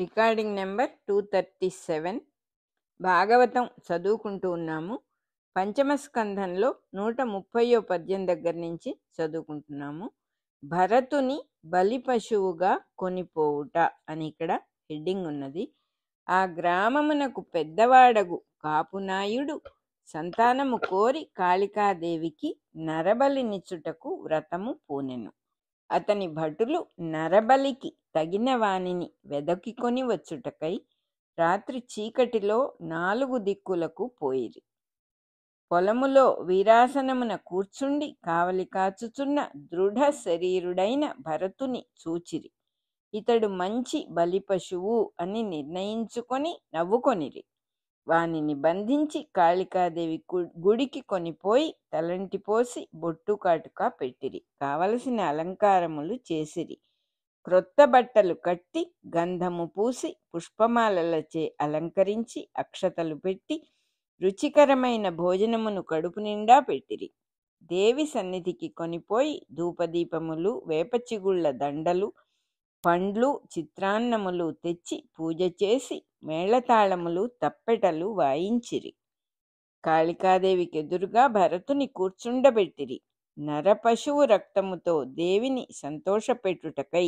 Recording number 237. Bhagavatam చదువుకుంటూ ఉన్నాము. పంచమ స్కంధంలో 130వ పద్యం దగ్గర నుంచి చదువుకుంటున్నాము. భరతుని బలి పశువుగా కొనిపోవుట అని ఇక్కడ హెడ్డింగ్ ఉన్నది. ఆ గ్రామమునకు పెద్దవాడగు కాపునాయుడు సంతానము కోరి కాళికాదేవికి నరబలినిచ్చుటకు వ్రతము పూనెను. అతని భటులు నరబలికి తగిన వానిని వెదకికొని వచ్చుటకై రాత్రి చీకటిలో 4 దిక్కులకు పోయిరి. పొలములో వీరాసనమున కూర్చుండి కావలి కాచుచున్న దృఢ శరీరుడైన భరతుని చూచిరి. ఇతడు మంచి బలి పశువు అని నిర్ణయించుకొని నవ్వుకొనిరి. వానిని బంధించి కాళికాదేవి గుడికి కొనిపోయి తలంటి పోసి బొట్టు కాటుక పెట్టిరి. కావలసిన అలంకారములు చేసిరి. క్రొత్త బట్టలు కట్టి గంధము పూసి పుష్పమాలలచే అలంకరించి అక్షతలు పెట్టి రుచికరమైన భోజనమును కడుపు నిండా పెట్టిరి. దేవి సన్నిధికి కొనిపోయి ధూపదీపములు వేపచిగుళ్ల దండలు పండ్లు చిత్రాన్నములు తెచ్చి పూజ చేసి మేళతాళములు తప్పెటలు వాయించిరి. కాళికాదేవికి ఎదురుగా భరతుని కూర్చుండబెట్టిరి. నరపశువు రక్తముతో దేవిని సంతోషపెట్టుటకై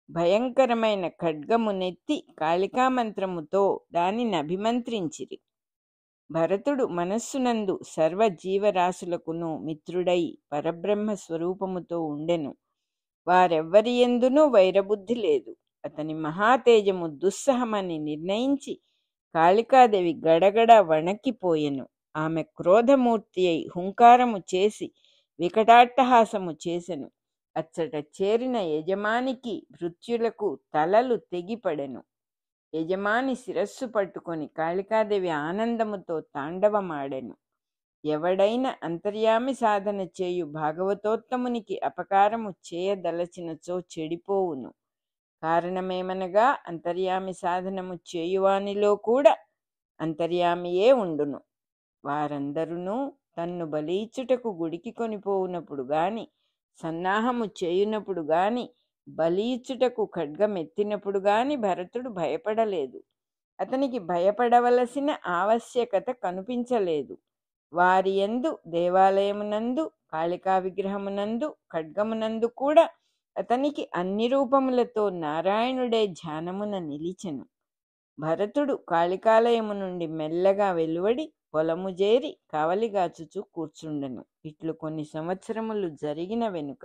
భయంకరమైన ఖడ్గమునెత్తి కాళికామంత్రముతో దానిని అభిమంత్రించిరి. భరతుడు మనస్సునందు సర్వజీవరాశులకును మిత్రుడై పరబ్రహ్మ స్వరూపముతో ఉండెను. వారెవ్వరి యందునూ వైరబుద్ధి లేదు. అతని మహాతేజము దుస్సహమని నిర్ణయించి కాళికాదేవి గడగడ వణకిపోయెను. ఆమె క్రోధమూర్తి అయి హుంకారము చేసి వికటాట్టహాసము చేసెను. అచ్చట చేరిన యజమానికి భృత్యులకు తలలు తెగిపడెను. యజమాని శిరస్సు పట్టుకొని కాళికాదేవి ఆనందముతో తాండవమాడెను. ఎవడైనా అంతర్యామి సాధన చేయు భాగవతోత్తమునికి అపకారము చేయదలచినచో చెడిపోవును. కారణమేమనగా అంతర్యామి సాధనము చేయువానిలో కూడా అంతర్యామియే ఉండును. వారందరూ తన్ను బలియిచ్చుటకు గుడికి కొనిపోవునప్పుడు గాని సన్నాహము చేయునప్పుడు గాని బలియిచ్చుటకు ఖడ్గమెత్తినప్పుడు గాని భరతుడు భయపడలేదు. అతనికి భయపడవలసిన ఆవశ్యకత కనిపించలేదు. వారి యందు దేవాలయమునందు కాళికా విగ్రహమునందు ఖడ్గమునందు కూడా అతనికి అన్ని రూపములతో నారాయణుడే ధ్యానమున నిలిచెను. భరతుడు కాళికాలయము నుండి మెల్లగా వెలువడి పొలము చేరి కావలిగాచుచు కూర్చుండెను. ఇట్లు కొన్ని సంవత్సరములు జరిగిన వెనుక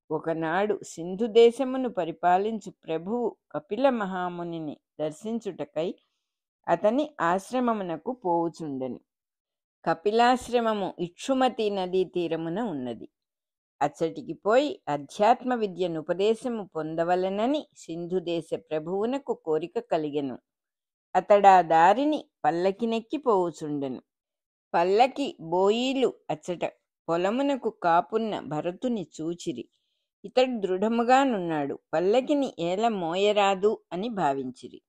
ఒకనాడు సింధు దేశమును పరిపాలించు ప్రభువు కపిల మహామునిని దర్శించుటకై అతని ఆశ్రమమునకు పోవుచుండెను. కపిలాశ్రమము ఇక్షుమతి నదీ తీరమున ఉన్నది. అచ్చటికి పోయి అధ్యాత్మ విద్యను ఉపదేశము పొందవలెనని సింధుదేశ ప్రభువునకు కోరిక కలిగెను. అతడా దారిని పల్లకినెక్కి పోవుచుండెను. పల్లకి బోయీలు అచ్చట పొలమునకు కాపున్న భరతుని చూచిరి. ఇతడు దృఢముగానున్నాడు, పల్లకిని ఏల మోయరాదు అని భావించిరి.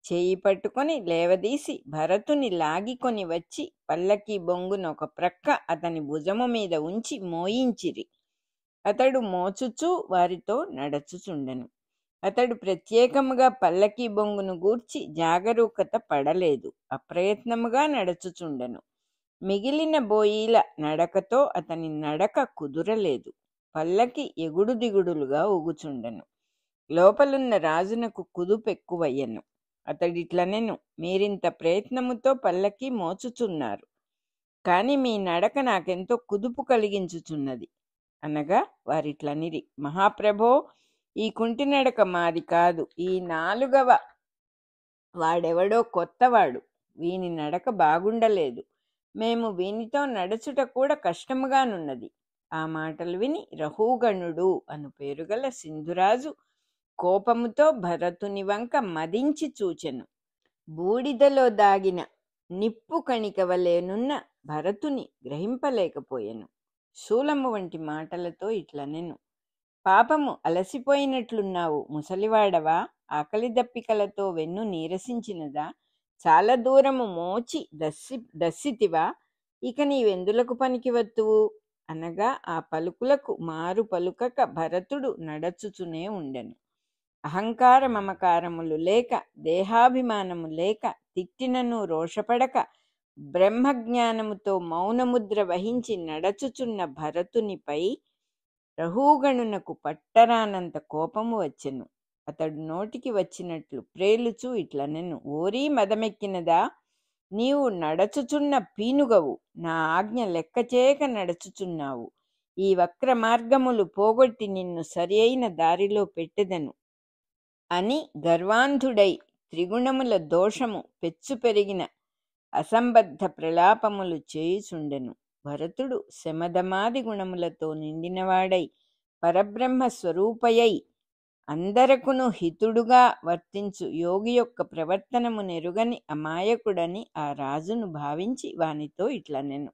చేయి పట్టుకొని లేవదీసి భరతుని లాగికొని వచ్చి పల్లకి బొంగున ఒక ప్రక్క అతని భుజము మీద ఉంచి మోయించిరి. అతడు మోచుచూ వారితో నడచుచుండెను. అతడు ప్రత్యేకముగా పల్లకి బొంగును గూర్చి జాగరూకత పడలేదు. అప్రయత్నముగా నడచుచుండెను. మిగిలిన బోయీల నడకతో అతని నడక కుదురలేదు. పల్లకి ఎగుడు దిగుడులుగా ఊగుచుండెను. లోపలున్న రాజునకు కుదుపెక్కువయ్యెను. అతడిట్లనెను, మీరింత ప్రయత్నముతో పల్లకి మోచుచున్నారు, కాని మీ నడక నాకెంతో కుదుపు కలిగించుచున్నది అనగా వారిట్లనిరి, మహాప్రభో, ఈ కుంటి నడక మాది కాదు. ఈ 4వ వాడెవడో కొత్తవాడు. వీని నడక బాగుండలేదు. మేము వీనితో నడుచుట కూడా కష్టముగానున్నది. ఆ మాటలు విని రహూగణుడు అను పేరుగల సింధురాజు కోపముతో భరతుని వంక మదించి చూచెను. బూడిదలో దాగిన నిప్పు కణిక వలెనున్న భరతుని గ్రహింపలేకపోయెను. శూలము వంటి మాటలతో ఇట్లనెను, పాపము అలసిపోయినట్లున్నావు, ముసలివాడవా? ఆకలి దప్పికలతో వెన్ను నీరసించినదా? చాలా దూరము మోచి దస్సితివా? ఇక నీవెందులకు పనికి వత్తువు అనగా ఆ పలుకులకు మారు పలుకక భరతుడు నడచుచునే ఉండెను. అహంకార మమకారములు లేక, దేహాభిమానము లేక, తిట్టినను రోషపడక, బ్రహ్మజ్ఞానముతో మౌనముద్ర వహించి నడచుచున్న భరతునిపై రహూగణునకు పట్టరానంత కోపము వచ్చెను. అతడు నోటికి వచ్చినట్లు ప్రేలుచూ ఇట్లనెను: ఓరీ మదమెక్కినదా, నీవు నడచుచున్న పీనుగవు, నా ఆజ్ఞ లెక్కచేయక నడచుచున్నావు. ఈ వక్ర మార్గములు పోగొట్టి నిన్ను సరి అయిన దారిలో పెట్టెదను అని గర్వాంధుడై త్రిగుణముల దోషము పెచ్చు పెరిగిన అసంబద్ధ ప్రలాపములు చేయుచుండెను. భరతుడు శమధమాది గుణములతో నిండినవాడై పరబ్రహ్మ స్వరూపయై అందరకును హితుడుగా వర్తించు యోగి యొక్క ప్రవర్తనము నెరుగని అమాయకుడని ఆ రాజును భావించి వానితో ఇట్లనెను: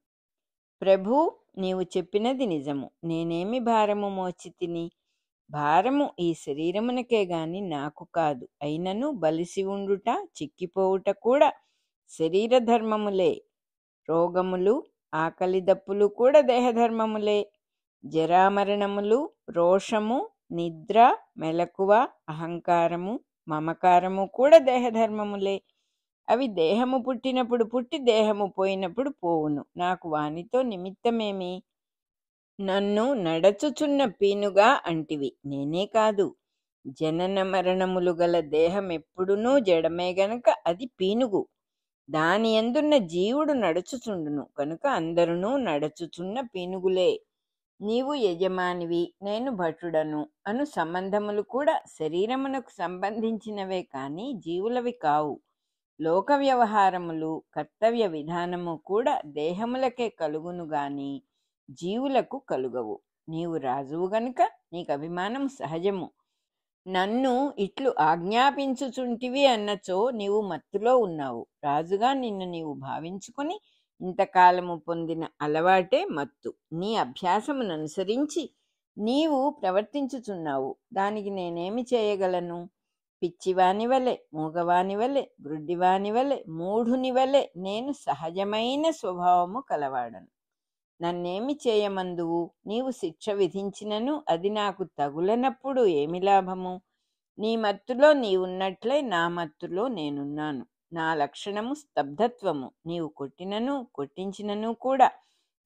ప్రభూ, నీవు చెప్పినది నిజము. నేనేమి భారము మోచి తిని? భారము ఈ శరీరమునకే గాని నాకు కాదు. అయినను బలిసి ఉండుట, చిక్కిపోవుట కూడా శరీర ధర్మములే. రోగములు, ఆకలి దప్పులు కూడా దేహధర్మములే. జరామరణములు, రోషము, నిద్ర, మెలకువ, అహంకారము, మమకారము కూడా దేహధర్మములే. అవి దేహము పుట్టినప్పుడు పుట్టి దేహము పోయినప్పుడు పోవును. నాకు వానితో నిమిత్తమేమి? నన్ను నడచుచున్న పీనుగా అంటివి. నేనే కాదు. జనన మరణములు గల దేహం ఎప్పుడునూ జడమే గనుక అది పీనుగు. దాని యందున్న జీవుడు నడుచుచుండును కనుక అందరునూ నడచుచున్న పీనుగులే. నీవు యజమానివి, నేను భటుడను అను సంబంధములు కూడా శరీరమునకు సంబంధించినవే కాని జీవులవి కావు. లోక వ్యవహారములు, కర్తవ్య విధానము కూడా దేహములకే కలుగును గాని జీవులకు కలుగవు. నీవు రాజువు గనుక నీకు అభిమానము సహజము. నన్ను ఇట్లు ఆజ్ఞాపించుచుంటివి అన్నచో నీవు మత్తులో ఉన్నావు. రాజుగా నిన్ను నీవు భావించుకొని ఇంతకాలము పొందిన అలవాటే మత్తు. నీ అభ్యాసమును అనుసరించి నీవు ప్రవర్తించుచున్నావు. దానికి నేనేమి చేయగలను? పిచ్చివాని వలె, మూగవాని వలె, గ్రుడ్డివాని వలె, మూఢుని వలె నేను సహజమైన స్వభావము కలవాడను. నన్నేమి చేయమందువు? నీవు శిక్ష విధించినను అది నాకు తగులనప్పుడు ఏమి లాభము? నీ మత్తులో నీవున్నట్లే నా మత్తులో నేనున్నాను. నా లక్షణము స్తబ్ధత్వము. నీవు కొట్టినను కొట్టించినను కూడా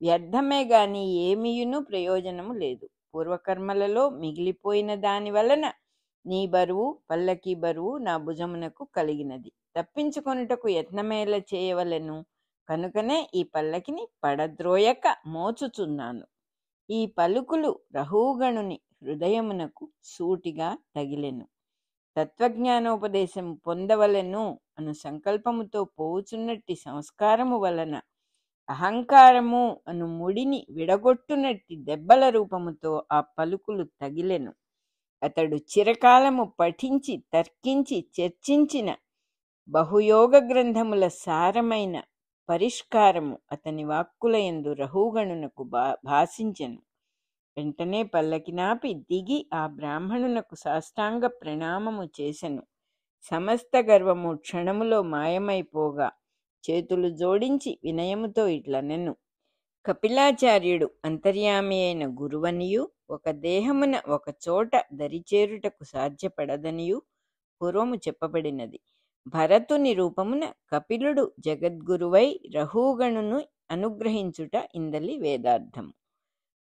వ్యర్థమే గాని ఏమియును ప్రయోజనము లేదు. పూర్వకర్మలలో మిగిలిపోయిన దాని వలన నీ బరువు, పల్లకి బరువు నా భుజమునకు కలిగినది. తప్పించుకొనుటకు యత్నమేల చేయవలెను. కనుకనే ఈ పల్లకిని పడద్రోయక మోచుచున్నాను. ఈ పలుకులు రహూగణుని హృదయమునకు సూటిగా తగిలెను. తత్వజ్ఞానోపదేశం పొందవలెను అను సంకల్పముతో పోవుచున్నట్టి సంస్కారము వలన అహంకారము అను ముడిని విడగొట్టునట్టి దెబ్బల రూపముతో ఆ పలుకులు తగిలెను. అతడు చిరకాలము పఠించి తర్కించి చర్చించిన బహుయోగ గ్రంథముల సారమైన పరిష్కారము అతని వాక్కులయందు రహూగణునకు భాషించెను. వెంటనే పల్లకినాపి దిగి ఆ బ్రాహ్మణునకు సాష్టాంగ ప్రణామము చేసెను. సమస్త గర్వము క్షణములో మాయమైపోగా చేతులు జోడించి వినయముతో ఇట్లనెను: కపిలాచార్యుడు అంతర్యామి అయిన గురువనియు, ఒక దేహమున ఒక చోట దరిచేరుటకు సాధ్యపడదనియు పూర్వము చెప్పబడినది. భరతుని రూపమున కపిలుడు జగద్గురువై రహూగణును అనుగ్రహించుట ఇందలి వేదార్థము.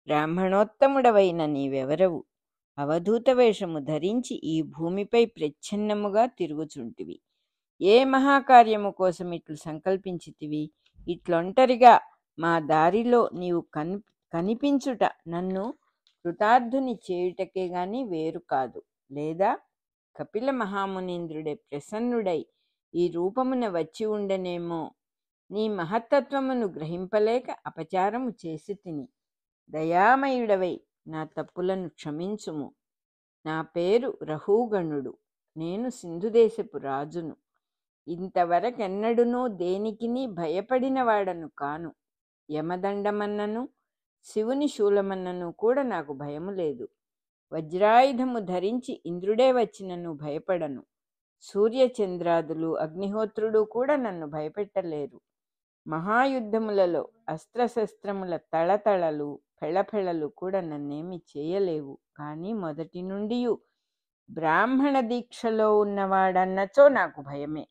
బ్రాహ్మణోత్తముడవైన నీవెవరవు? అవధూత వేషము ధరించి ఈ భూమిపై ప్రచ్ఛన్నముగా తిరుగుచుంటివి. ఏ మహాకార్యము కోసం ఇట్లు సంకల్పించితివి? ఇట్లొంటరిగా మా దారిలో నీవు కనిపించుట నన్ను కృతార్థుని చేయుటకే గాని వేరు కాదు. లేదా కపిల మహామునీంద్రుడే ప్రసన్నుడై ఈ రూపమున వచ్చి ఉండనేమో. నీ మహత్తత్వమును గ్రహింపలేక అపచారము చేసి తిని. దయామయుడవై నా తప్పులను క్షమించుము. నా పేరు రహూగణుడు. నేను సింధుదేశపు రాజును. ఇంతవరకెన్నడునూ దేనికిని భయపడినవాడను కాను. యమదండమన్నను శివుని శూలమన్నను కూడా నాకు భయము లేదు. వజ్రాయుధము ధరించి ఇంద్రుడే వచ్చినను భయపడను. సూర్యచంద్రాదులు, అగ్నిహోత్రుడు కూడా నన్ను భయపెట్టలేరు. మహాయుద్ధములలో అస్త్రశస్త్రముల తళతళలు, ఫెళఫెళలు కూడా నన్నేమి చేయలేవు. కానీ మొదటి నుండి బ్రాహ్మణ దీక్షలో ఉన్నవాడన్నచో నాకు భయమే.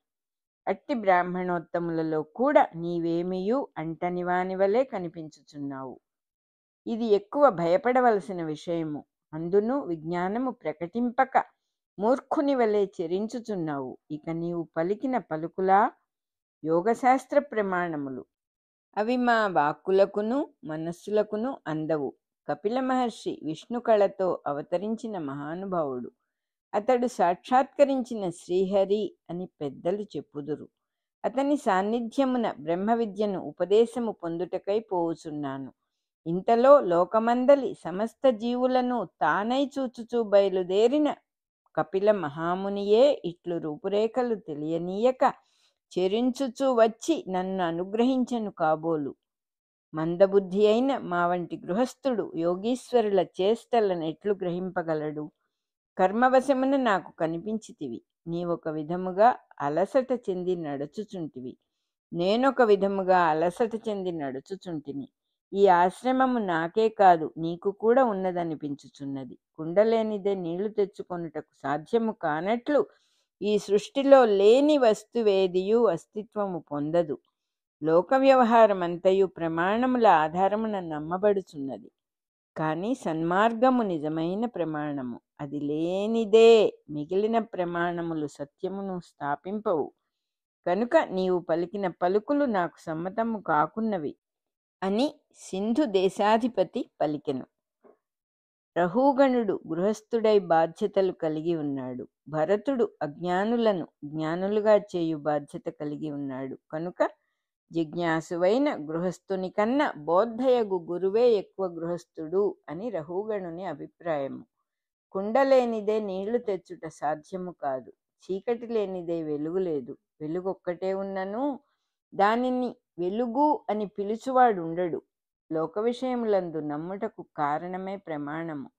అట్టి బ్రాహ్మణోత్తములలో కూడా నీవేమియూ అంటని వానివలే కనిపించుచున్నావు. ఇది ఎక్కువ భయపడవలసిన విషయము. అందును విజ్ఞానము ప్రకటింపక మూర్ఖుని వలె చెరించుచున్నావు. ఇక నీవు పలికిన పలుకులా యోగశాస్త్ర ప్రమాణములు. అవి మా వాక్కులకును మనస్సులకును అందవు. కపిల మహర్షి విష్ణు కళతో అవతరించిన మహానుభావుడు. అతడు సాక్షాత్కరించిన శ్రీహరి అని పెద్దలు చెప్పుదురు. అతని సాన్నిధ్యమున బ్రహ్మ విద్యను ఉపదేశము పొందుటకై పోవుచున్నాను. ఇంతలో లోకమందలి సమస్త జీవులను తానై చూచుచూ బయలుదేరిన కపిల మహామునియే ఇట్లు రూపురేఖలు తెలియనీయక చెరించుచూ వచ్చి నన్ను అనుగ్రహించను కాబోలు. మందబుద్ధి అయిన మా వంటి గృహస్థుడు యోగీశ్వరుల చేష్టలను ఎట్లు గ్రహింపగలడు? కర్మవశమున నాకు కనిపించితివి. నీవొక విధముగా అలసట చెంది నడుచుచుంటివి, నేనొక విధముగా అలసట చెంది నడుచుచుంటిని. ఈ ఆశ్రమము నాకే కాదు నీకు కూడా ఉన్నదనిపించుచున్నది. కుండలేనిదే నీళ్లు తెచ్చుకొనుటకు సాధ్యము కానట్లు ఈ సృష్టిలో లేని వస్తువేదియు అస్తిత్వము పొందదు. లోక వ్యవహారమంతయు ప్రమాణముల ఆధారమున నమ్మబడుచున్నది. కానీ సన్మార్గము నిజమైన ప్రమాణము. అది లేనిదే మిగిలిన ప్రమాణములు సత్యమును స్థాపింపవు. కనుక నీవు పలికిన పలుకులు నాకు సమ్మతము కాకున్నవి అని సింధు దేశాధిపతి పలికెను. రహూగణుడు గృహస్థుడై బాధ్యతలు కలిగి ఉన్నాడు. భరతుడు అజ్ఞానులను జ్ఞానులుగా చేయు బాధ్యత కలిగి ఉన్నాడు. కనుక జిజ్ఞాసువైన గృహస్థుని కన్నా బోద్ధయగు గురువే ఎక్కువ గృహస్థుడు అని రహూగణుని అభిప్రాయము. కుండలేనిదే నీళ్లు తెచ్చుట సాధ్యము కాదు. చీకటి లేనిదే వెలుగు లేదు. వెలుగొక్కటే ఉన్నను దానిని వెలుగు అని పిలుచువాడుండడు. లోక విషయములందు నమ్ముటకు కారణమే ప్రమాణము.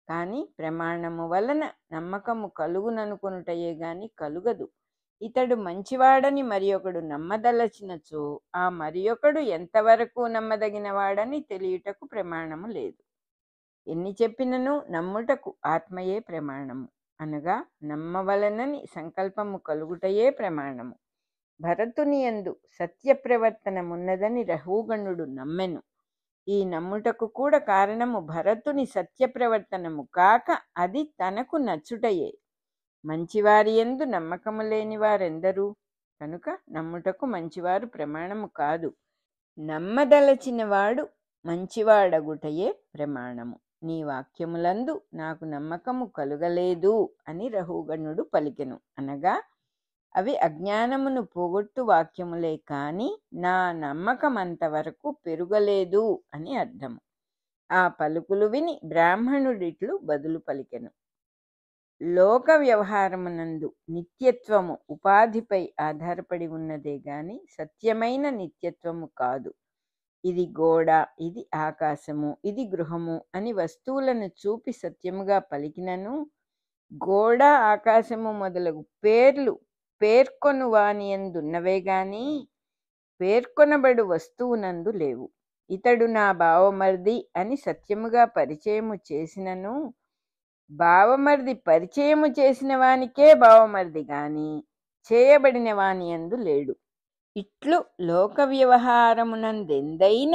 కానీ ప్రమాణము వలన నమ్మకము కలుగుననుకొనుటయే గాని కలుగదు. ఇతడు మంచివాడని మరి ఒకడు నమ్మదలచినచో ఆ మరి ఒకడు ఎంతవరకు నమ్మదగినవాడని తెలియుటకు ప్రమాణము లేదు. ఎన్ని చెప్పినను నమ్ముటకు ఆత్మయే ప్రమాణము. అనగా నమ్మవలనని సంకల్పము కలుగుటయే ప్రమాణము. భరతుని యందు సత్య ప్రవర్తనమున్నదని రహూగణుడు నమ్మెను. ఈ నమ్ముటకు కూడా కారణము భరతుని సత్య ప్రవర్తనము కాక అది తనకు నచ్చుటయే. మంచివారి యందు నమ్మకము లేని వారెందరూ? కనుక నమ్ముటకు మంచివారు ప్రమాణము కాదు. నమ్మదలచిన వాడు మంచివాడగుటయే ప్రమాణము. నీ వాక్యములందు నాకు నమ్మకము కలుగలేదు అని రహూగణుడు పలికెను. అనగా అవి అజ్ఞానమును పోగొట్టు వాక్యములే కాని నా నమ్మకమంతవరకు పెరుగలేదు అని అర్థము. ఆ పలుకులు విని బ్రాహ్మణుడిట్లు బదులు పలికెను. లోక వ్యవహారమునందు నిత్యత్వము ఉపాధిపై ఆధారపడి ఉన్నదే గాని సత్యమైన నిత్యత్వము కాదు. ఇది గోడ, ఇది ఆకాశము, ఇది గృహము అని వస్తువులను చూపి సత్యముగా పలికినను గోడ, ఆకాశము మొదలగు పేర్లు పేర్కొను వానియందున్నవే గాని పేర్కొనబడు వస్తువునందు లేవు. ఇతడు నా బావమర్ది అని సత్యముగా పరిచయము చేసినను బావమర్ది పరిచయము చేసిన వానికే బావమర్ది గాని చేయబడిన వానియందు లేడు. ఇట్లు లోక వ్యవహారమునందెందైన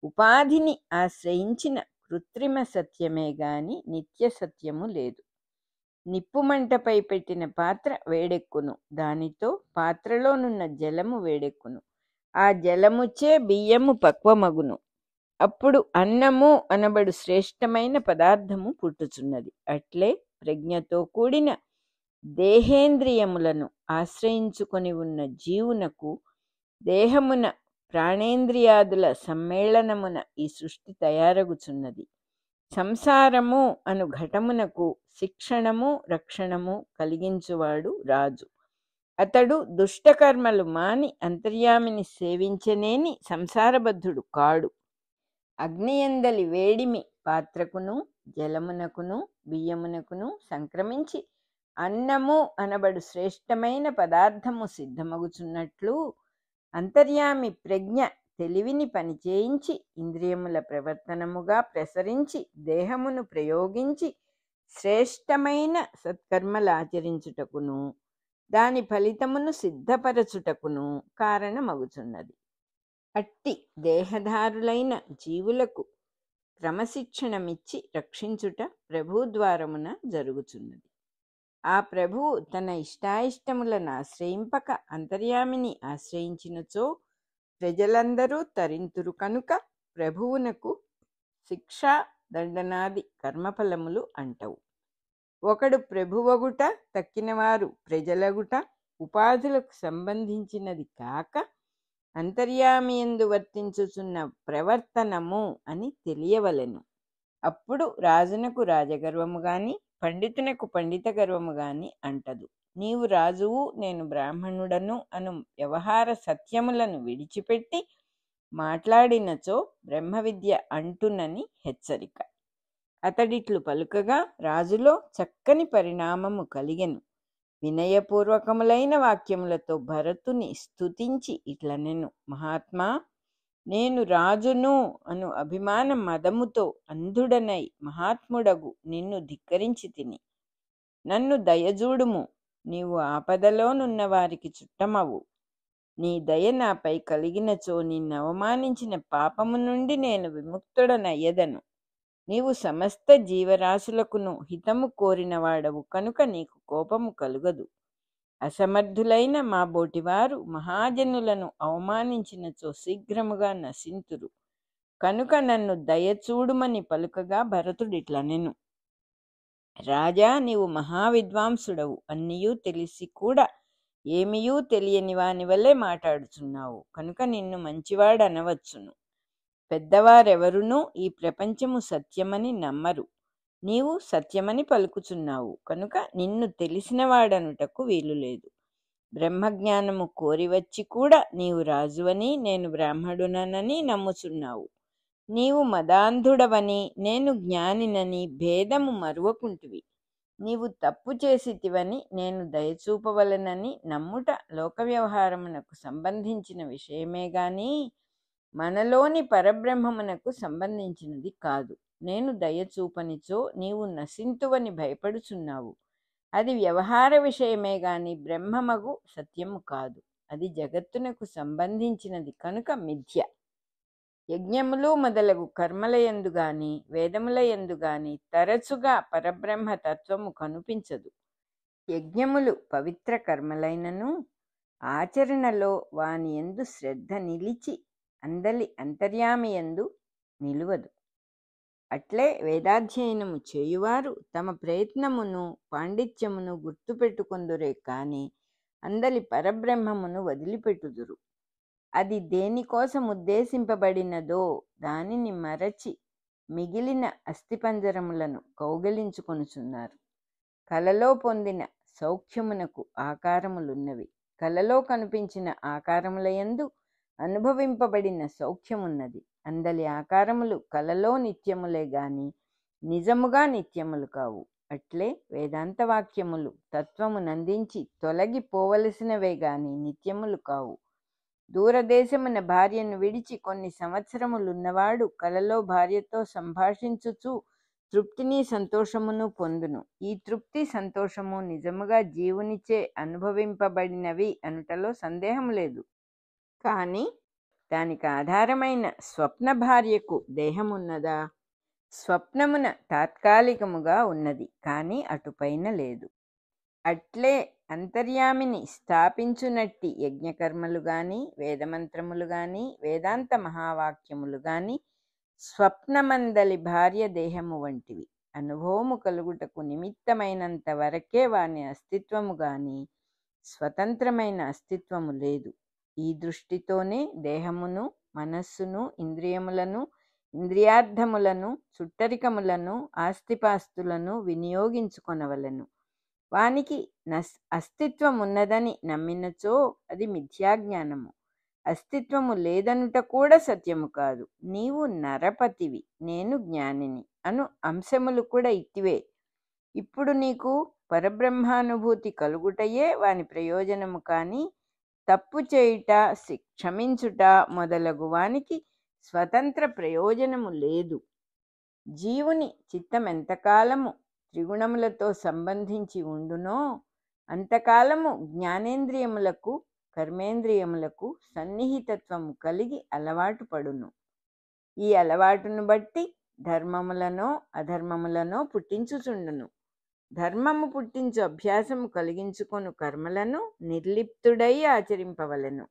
ఉపాధిని ఆశ్రయించిన కృత్రిమ సత్యమే గాని నిత్య సత్యము లేదు. నిప్పుమంటపై పెట్టిన పాత్ర వేడెక్కును, దానితో పాత్రలోనున్న జలము వేడెక్కును. ఆ జలముచే బియ్యము పక్వమగును. అప్పుడు అన్నము అనబడు శ్రేష్టమైన పదార్థము పుట్టుచున్నది. అట్లే ప్రజ్ఞతో కూడిన దేహేంద్రియములను ఆశ్రయించుకొని ఉన్న జీవునకు దేహమున ప్రాణేంద్రియాదుల సమ్మేళనమున ఈ సృష్టి తయారగుచున్నది. సంసారము అను ఘటమునకు శిక్షణము రక్షణము కలిగించువాడు రాజు. అతడు దుష్టకర్మలు మాని అంతర్యామిని సేవించనేని సంసారబద్ధుడు కాడు. అగ్నియందలి వేడిమి పాత్రకును జలమునకును బియ్యమునకును సంక్రమించి అన్నము అనబడు శ్రేష్టమైన పదార్థము సిద్ధమగుచున్నట్లు అంతర్యామి ప్రజ్ఞ తెలివిని పనిచేయించి ఇంద్రియముల ప్రవర్తనముగా ప్రసరించి దేహమును ప్రయోగించి శ్రేష్టమైన సత్కర్మలాచరించుటకును దాని ఫలితమును సిద్ధపరచుటకును కారణమగుచున్నది. అట్టి దేహధారులైన జీవులకు క్రమశిక్షణమిచ్చి రక్షించుట ప్రభుద్వారమున జరుగుచున్నది. ఆ ప్రభువు తన ఇష్టాయిష్టములను ఆశ్రయింపక అంతర్యామిని ఆశ్రయించినచో ప్రజలందరూ తరింతురు కనుక ప్రభువునకు శిక్షా దండనాది కర్మఫలములు అంటవు. ఒకడు ప్రభువగుట తక్కినవారు ప్రజలగుట ఉపాధులకు సంబంధించినది కాక అంతర్యామియందు వర్తించుచున్న ప్రవర్తనము అని తెలియవలెను. అప్పుడు రాజునకు రాజగర్వము గాని పండితునకు పండిత గర్వము గాని అంటదు. నీవు రాజువు నేను బ్రాహ్మణుడను అను వ్యవహార సత్యములను విడిచిపెట్టి మాట్లాడినచో బ్రహ్మ విద్య అంటునని హెచ్చరిక. అతడిట్లు పలుకగా రాజులో చక్కని పరిణామము కలిగెను. వినయపూర్వకములైన వాక్యములతో భరతుని స్తుతించి ఇట్లనెను, మహాత్మా, నేను రాజును అను అభిమాన మదముతో అంధుడనై మహాత్ముడగు నిన్ను ధిక్కరించి తిని. నన్ను దయజూడుము, నీవు ఆపదలోనున్న వారికి చుట్టమవు. నీ దయ నాపై కలిగినచో నిన్ను అవమానించిన పాపము నుండి నేను విముక్తుడనయ్యదను. నీవు సమస్త జీవరాశులకును హితము కోరినవాడవు కనుక నీకు కోపము కలుగదు. అసమర్థులైన మా బోటివారు మహాజనులను అవమానించినచో శీఘ్రముగా నశింతురు కనుక నన్ను దయచూడుమని పలుకగా భరతుడిట్లనెను, రాజా, నీవు మహావిద్వాంసుడవు. అన్నియూ తెలిసి కూడా ఏమియూ తెలియని వాని వల్లే మాట్లాడుచున్నావు కనుక నిన్ను మంచివాడనవచ్చును. పెద్దవారెవరునూ ఈ ప్రపంచము సత్యమని నమ్మరు. నీవు సత్యమని పలుకుచున్నావు కనుక నిన్ను తెలిసినవాడనుటకు వీలులేదు. బ్రహ్మజ్ఞానము కోరివచ్చి కూడా నీవు రాజువని నేను బ్రాహ్మణుడనని నమ్ముచున్నావు. నీవు మదాంధుడవని నేను జ్ఞానినని భేదము మరువకుంటివి. నీవు తప్పు చేసితివని నేను దయచూపవలనని నమ్ముట లోక వ్యవహారమునకు సంబంధించిన విషయమే గాని మనలోని పరబ్రహ్మమునకు సంబంధించినది కాదు. నేను దయచూపనిచో నీవు నశింతువని భయపడుచున్నావు. అది వ్యవహార విషయమే గాని బ్రహ్మమగు సత్యము కాదు. అది జగత్తునకు సంబంధించినది కనుక మిథ్య. యజ్ఞములు మొదలగు కర్మలయందు గాని వేదములయందు గాని తరచుగా పరబ్రహ్మ తత్వము కనిపించదు. యజ్ఞములు పవిత్ర కర్మలైనను ఆచరణలో వాని యందు శ్రద్ధ నిలిచి అందలి అంతర్యామియందు నిలువదు. అట్లే వేదాధ్యయనము చేయువారు తమ ప్రయత్నమును పాండిత్యమును గుర్తుపెట్టుకొందురే కాని అందలి పరబ్రహ్మమును వదిలిపెట్టుదురు. అది దేనికోసం ఉద్దేశింపబడినదో దానిని మరచి మిగిలిన అస్థిపంజరములను కౌగలించుకొనుచున్నారు. కలలో పొందిన సౌఖ్యమునకు ఆకారములున్నవి. కలలో కనిపించిన ఆకారములయందు అనుభవింపబడిన సౌఖ్యమున్నది. అందలి ఆకారములు కలలో నిత్యములే గాని నిజముగా నిత్యములు కావు. అట్లే వేదాంత వాక్యములు తత్వమునందించి తొలగిపోవలసినవే గాని నిత్యములు కావు. దూరదేశమున భార్యను విడిచి కొన్ని సంవత్సరములున్నవాడు కలలో భార్యతో సంభాషించుచు తృప్తిని సంతోషమును పొందును. ఈ తృప్తి సంతోషము నిజముగా జీవునిచే అనుభవింపబడినవి అనుటలో సందేహం లేదు. కానీ దానికి ఆధారమైన స్వప్న భార్యకు దేహమున్నదా? స్వప్నమున తాత్కాలికముగా ఉన్నది, కానీ అటుపైన లేదు. అట్లే అంతర్యామిని స్థాపించునట్టి యజ్ఞకర్మలు గాని వేదమంత్రములు గాని వేదాంత మహావాక్యములు గాని స్వప్నమందలి భార్య దేహము వంటివి. అనుభవము కలుగుటకు నిమిత్తమైనంత వరకే వాని అస్తిత్వము గాని స్వతంత్రమైన అస్తిత్వము లేదు. ఈ దృష్టితోనే దేహమును మనస్సును ఇంద్రియములను ఇంద్రియార్థములను చుట్టరికములను ఆస్తిపాస్తులను వినియోగించుకొనవలెను. వానికి అస్తిత్వమున్నదని నమ్మినచో అది మిథ్యాజ్ఞానము. అస్తిత్వము లేదనుట కూడా సత్యము కాదు. నీవు నరపతివి, నేను జ్ఞానిని అను అంశములు కూడా ఇట్టివే. ఇప్పుడు నీకు పరబ్రహ్మానుభూతి కలుగుటయే వాని ప్రయోజనము కాని తప్పు చేయుట క్షమించుట మొదలగు వానికి స్వతంత్ర ప్రయోజనము లేదు. జీవుని చిత్తం ఎంతకాలము త్రిగుణములతో సంబంధించి ఉండునో అంతకాలము జ్ఞానేంద్రియములకు కర్మేంద్రియములకు సన్నిహితత్వము కలిగి అలవాటు పడును. ఈ అలవాటును బట్టి ధర్మములనో అధర్మములనో పుట్టించుచుండును. ధర్మము పుట్టించు అభ్యాసము కలిగించుకొను కర్మలను నిర్లిప్తుడై ఆచరింపవలెను.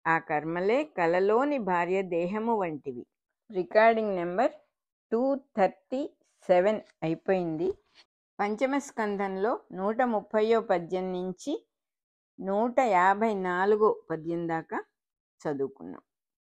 ఆ కర్మలే కలలోని భార్య దేహము వంటివి. రికార్డింగ్ నెంబర్ 237 అయిపోయింది. పంచమ స్కంధంలో 130వ పద్యం నుంచి 154వ పద్యం దాకా చదువుకున్నాం.